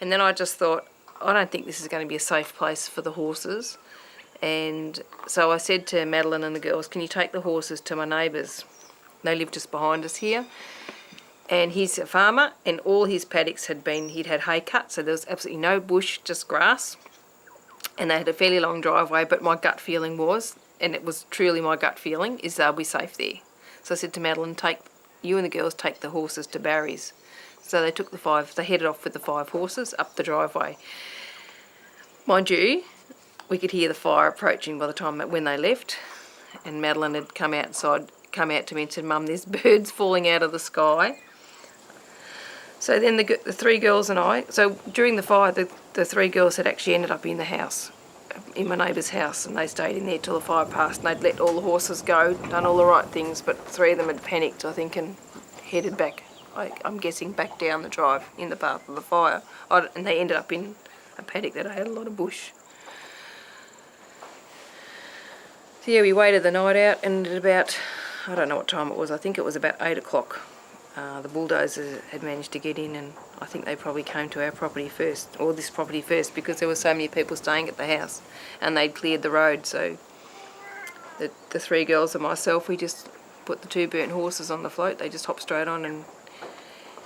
And then I just thought, I don't think this is going to be a safe place for the horses. And so I said to Madeline and the girls, can you take the horses to my neighbours? They live just behind us here. And he's a farmer, and all his paddocks he'd had hay cut, so there was absolutely no bush, just grass. And they had a fairly long driveway, but my gut feeling was, and it was truly my gut feeling, is they'll be safe there. So I said to Madeline, you and the girls take the horses to Barry's. So they headed off with the 5 horses up the driveway. Mind you, we could hear the fire approaching by the time when they left, and Madeline had come out to me and said, Mum, there's birds falling out of the sky. So then the 3 girls and I, so during the fire, the 3 girls had actually ended up in the house, in my neighbour's house, and they stayed in there till the fire passed, and they'd let all the horses go, done all the right things, but 3 of them had panicked, I think, and headed back, I'm guessing, back down the drive in the path of the fire. And they ended up in a paddock that had a lot of bush. So yeah, we waited the night out, and at about, I don't know what time it was, I think it was about 8 o'clock. The bulldozers had managed to get in, and I think they probably came to our property first, or this property first, because there were so many people staying at the house, and they'd cleared the road. So the 3 girls and myself, we just put the 2 burnt horses on the float. They just hopped straight on and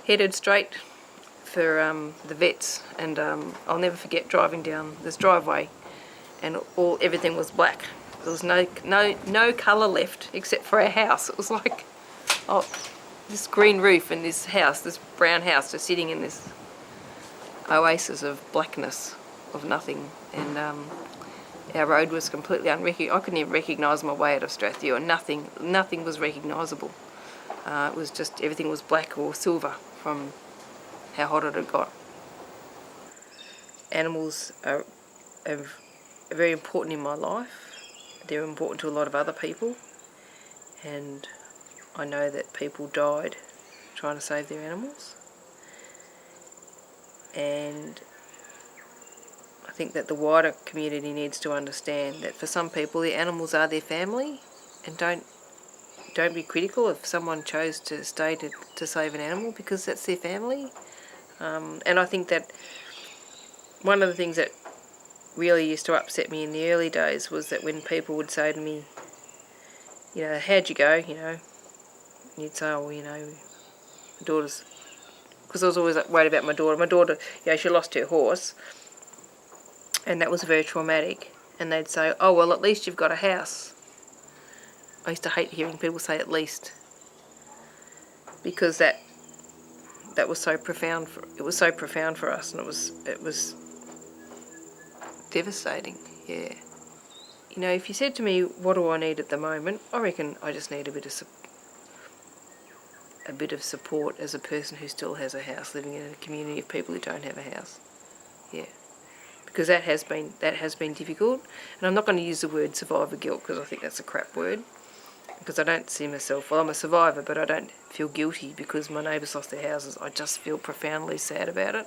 headed straight for the vets. And I'll never forget driving down this driveway, and everything was black. There was no colour left except for our house. It was like, this green roof and this house, this brown house, just sitting in this oasis of blackness, of nothing. And our road was completely unrecognisable. I couldn't even recognise my way out of Strathewen. Nothing was recognisable. It was just, everything was black or silver from how hot it had got. Animals are very important in my life. They're important to a lot of other people, and I know that people died trying to save their animals, and I think that the wider community needs to understand that for some people the animals are their family, and don't be critical if someone chose to stay to save an animal, because that's their family. And I think that one of the things that really used to upset me in the early days was that when people would say to me, how'd you go, you'd say, my daughter's, because I was always worried about my daughter. My daughter, she lost her horse, and that was very traumatic. And they'd say, oh, well, at least you've got a house. I used to hate hearing people say at least, because that was so profound. It was so profound for us, and it was devastating. Yeah. If you said to me, what do I need at the moment? I reckon I just need a bit of support as a person who still has a house, living in a community of people who don't have a house. Yeah, because that has been difficult, and I'm not going to use the word survivor guilt, because I think that's a crap word, because I don't see myself, well, I'm a survivor, but I don't feel guilty because my neighbours lost their houses. I just feel profoundly sad about it.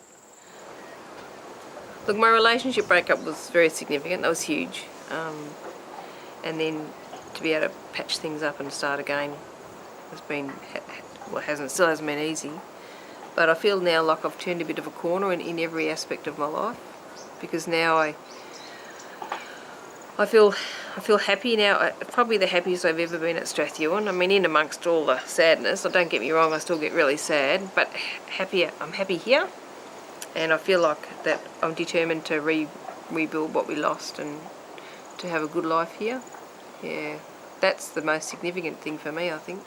Look, my relationship breakup was very significant. That was huge, and then to be able to patch things up and start again has been, still hasn't been easy, but I feel now like I've turned a bit of a corner in every aspect of my life, because now I feel happy now, probably the happiest I've ever been at Strathewen. I mean, in amongst all the sadness, don't get me wrong, I still get really sad, but happier. I'm happy here, and I feel like that I'm determined to rebuild what we lost and to have a good life here. Yeah, that's the most significant thing for me, I think.